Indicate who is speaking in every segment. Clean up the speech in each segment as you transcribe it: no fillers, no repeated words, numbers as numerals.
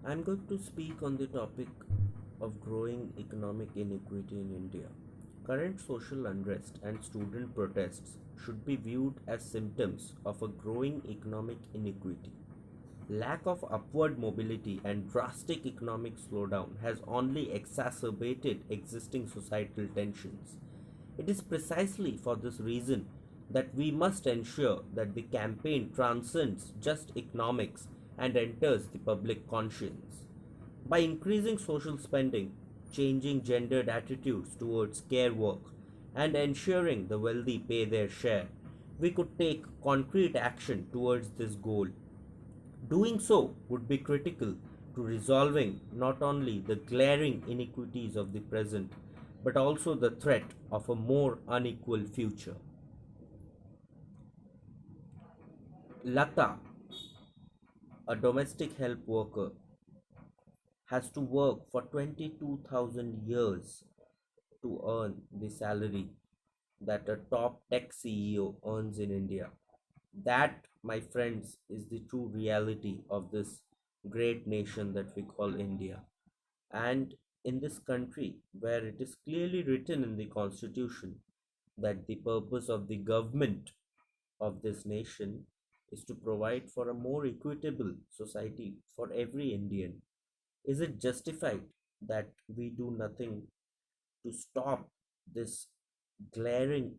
Speaker 1: I'm going to speak on the topic of growing economic inequity in India. Current social unrest and student protests should be viewed as symptoms of a growing economic inequity. Lack of upward mobility and drastic economic slowdown has only exacerbated existing societal tensions. It is precisely for this reason that we must ensure that the campaign transcends just economics and enters the public conscience. By increasing social spending, changing gendered attitudes towards care work, and ensuring the wealthy pay their share, we could take concrete action towards this goal. Doing so would be critical to resolving not only the glaring inequities of the present, but also the threat of a more unequal future. Lata, a domestic help worker, has to work for 22,000 years to earn the salary that a top tech CEO earns in India. That, my friends, is the true reality of this great nation that we call India. And in this country, where it is clearly written in the constitution that the purpose of the government of this nation is to provide for a more equitable society for every Indian, is it justified that we do nothing to stop this glaring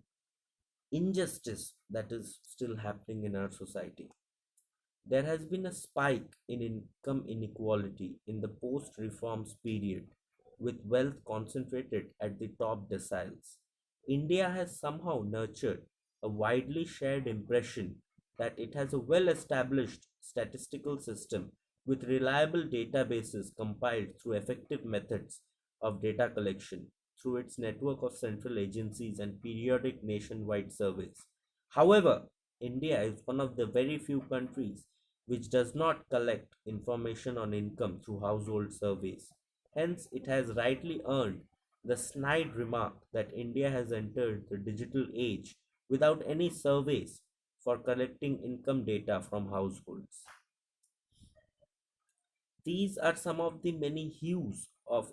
Speaker 1: injustice that is still happening in our society? There has been a spike in income inequality in the post reforms period, with wealth concentrated at the top deciles. India has somehow nurtured a widely shared impression that it has a well established statistical system with reliable databases compiled through effective methods of data collection through its network of central agencies and periodic nationwide surveys. However, India is one of the very few countries which does not collect information on income through household surveys. Hence, it has rightly earned the snide remark that India has entered the digital age without any surveys for collecting income data from households. These are some of the many hues of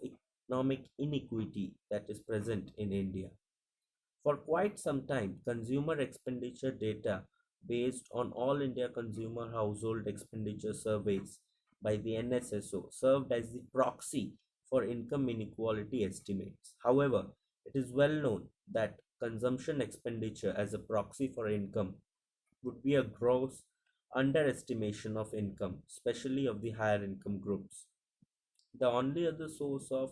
Speaker 1: economic inequity that is present in India. For quite some time, consumer expenditure data based on All India Consumer Household Expenditure Surveys by the NSSO served as the proxy for income inequality estimates. However, it is well known that consumption expenditure as a proxy for income would be a gross underestimation of income, especially of the higher income groups. The only other source of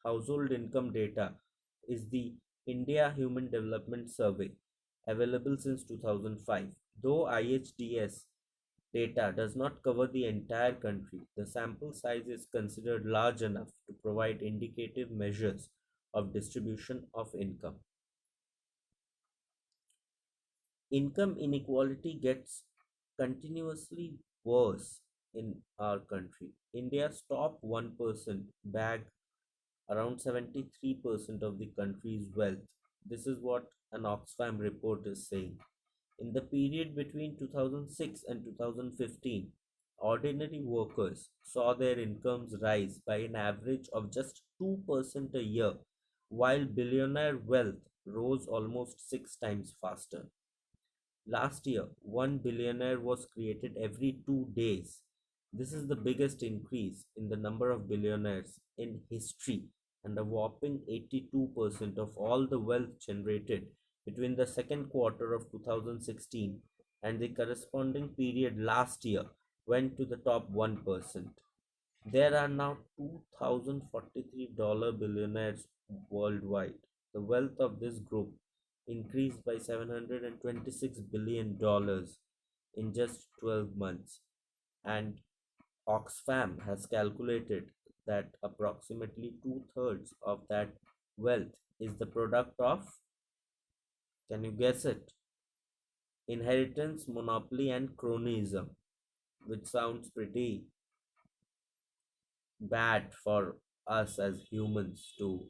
Speaker 1: household income data is the India Human Development Survey, available since 2005. Though IHDS data does not cover the entire country, the sample size is considered large enough to provide indicative measures of distribution of income. Income inequality gets continuously worse in our country. India's top 1% bag around 73% of the country's wealth. This is what an Oxfam report is saying. In the period between 2006 and 2015, ordinary workers saw their incomes rise by an average of just 2% a year, while billionaire wealth rose almost six times faster. Last year, one billionaire was created every 2 days. This is the biggest increase in the number of billionaires in history, and a whopping 82% of all the wealth generated between the second quarter of 2016 and the corresponding period last year went to the top 1%. There are now 2,043 dollar billionaires worldwide. The wealth of this group increased by $726 billion in just 12 months. And Oxfam has calculated that approximately two-thirds of that wealth is the product of, can you guess it? Inheritance, monopoly, and cronyism, which sounds pretty bad for us as humans to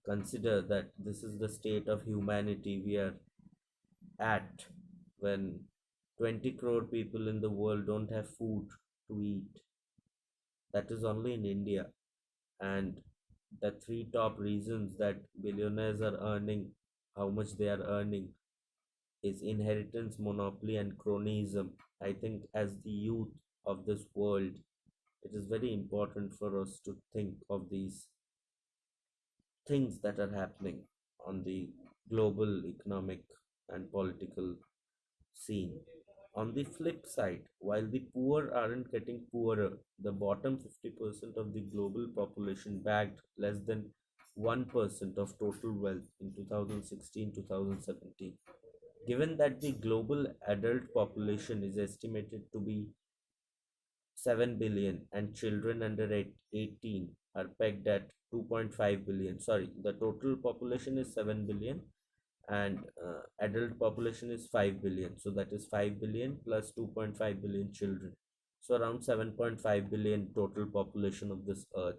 Speaker 1: consider that this is the state of humanity we are at when 20 crore people in the world don't have food to eat. That is only in India. And the three top reasons that billionaires are earning how much they are earning is inheritance, monopoly, and cronyism. I think, as the youth of this world, it is very important for us to think of these things that are happening on the global economic and political scene. On the flip side, while the poor aren't getting poorer, the bottom 50% of the global population bagged less than 1% of total wealth in 2016 2017. Given that the global adult population is estimated to be 7 billion and children under 18 are pegged at 2.5 billion. Sorry, the total population is 7 billion and adult population is 5 billion. So that is 5 billion plus 2.5 billion children. So around 7.5 billion total population of this earth.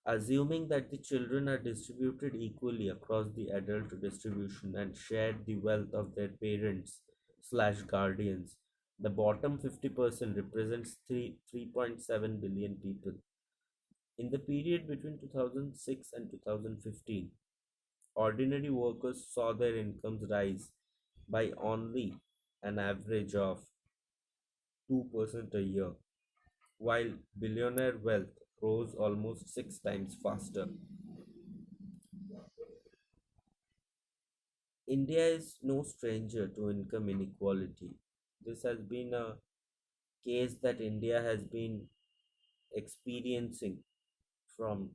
Speaker 1: Assuming that the children are distributed equally across the adult distribution and share the wealth of their parents slash guardians, the bottom 50% represents 3.7 billion people. In the period between 2006 and 2015, ordinary workers saw their incomes rise by only an average of 2% a year, while billionaire wealth rose almost 6 times faster. India is no stranger to income inequality. This has been a case that India has been experiencing from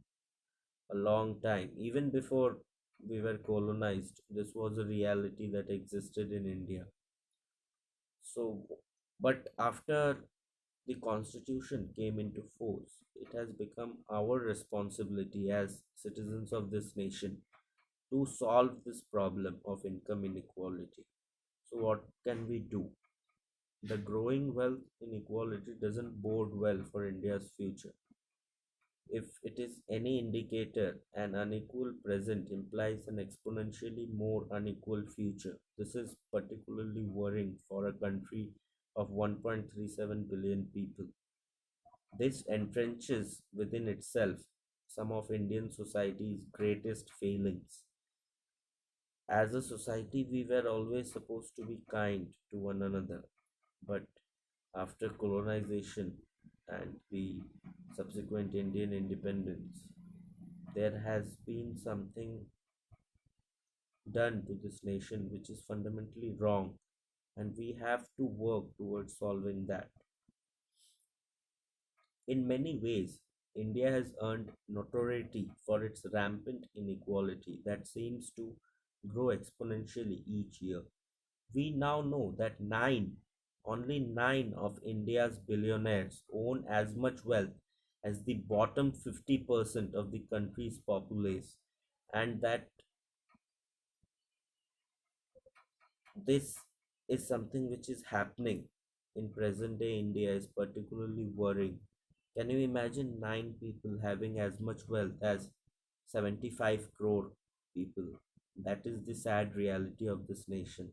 Speaker 1: a long time. Even before we were colonized, this was a reality that existed in India. So, but after the constitution came into force, it has become our responsibility as citizens of this nation to solve this problem of income inequality. So, what can we do? The growing wealth inequality doesn't bode well for India's future. If it is any indicator, an unequal present implies an exponentially more unequal future. This is particularly worrying for a country of 1.37 billion people. This entrenches within itself some of Indian society's greatest failings. As a society, we were always supposed to be kind to one another, but after colonization and the subsequent Indian independence, there has been something done to this nation which is fundamentally wrong, and we have to work towards solving that. In many ways, India has earned notoriety for its rampant inequality that seems to grow exponentially each year. We now know that only nine of India's billionaires own as much wealth as the bottom 50% of the country's populace, and that this is something which is happening in present day India is particularly worrying. Can you imagine nine people having as much wealth as 75 crore people? That is the sad reality of this nation.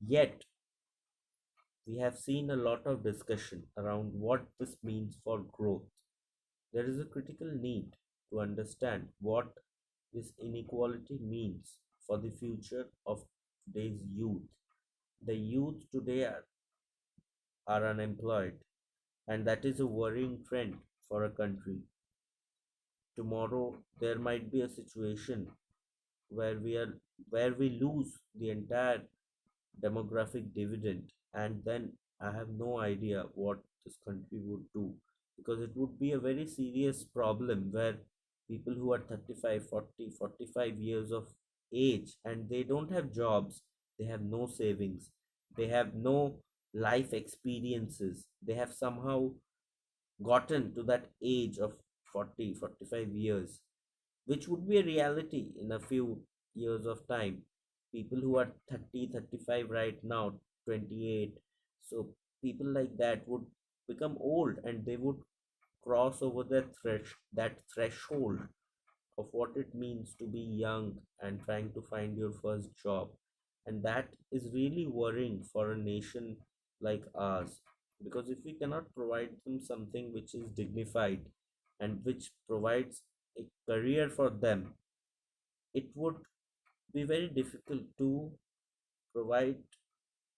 Speaker 1: Yet, we have seen a lot of discussion around what this means for growth. There is a critical need to understand what this inequality means for the future of today's youth. The youth today are unemployed, and that is a worrying trend for a country. Tomorrow, there might be a situation where we lose the entire demographic dividend, and then I have no idea what this country would do, because it would be a very serious problem where people who are 35, 40, 45 years of age and they don't have jobs, they have no savings, they have no life experiences, they have somehow gotten to that age of 40, 45 years, which would be a reality in a few years of time. People who are 30, 35 right now, 28, so people like that would become old and they would cross over that threshold of what it means to be young and trying to find your first job. And that is really worrying for a nation like ours. Because if we cannot provide them something which is dignified and which provides a career for them, it would be very difficult to provide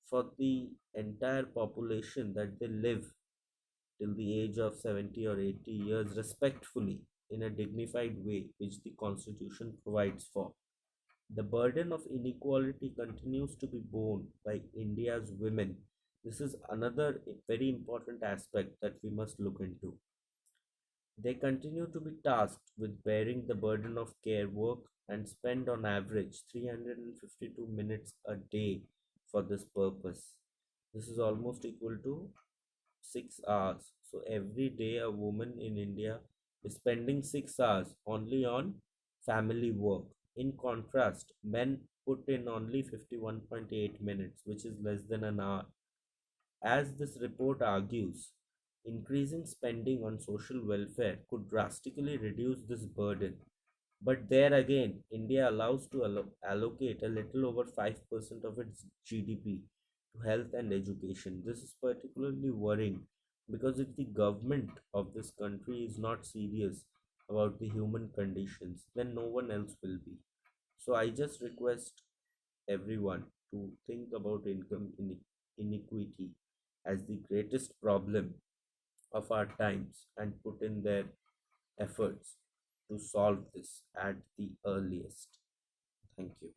Speaker 1: for the entire population that they live till the age of 70 or 80 years respectfully in a dignified way, which the Constitution provides for. The burden of inequality continues to be borne by India's women. This is another very important aspect that we must look into. They continue to be tasked with bearing the burden of care work and spend on average 352 minutes a day for this purpose. This is almost equal to 6 hours. So every day, a woman in India is spending 6 hours only on family work. In contrast, men put in only 51.8 minutes, which is less than an hour. As this report argues, increasing spending on social welfare could drastically reduce this burden. But there again, India allows to allocate a little over 5% of its GDP to health and education. This is particularly worrying because if the government of this country is not serious about the human conditions, then no one else will be. So I just request everyone to think about inequity as the greatest problem of our times and put in their efforts to solve this at the earliest. Thank you.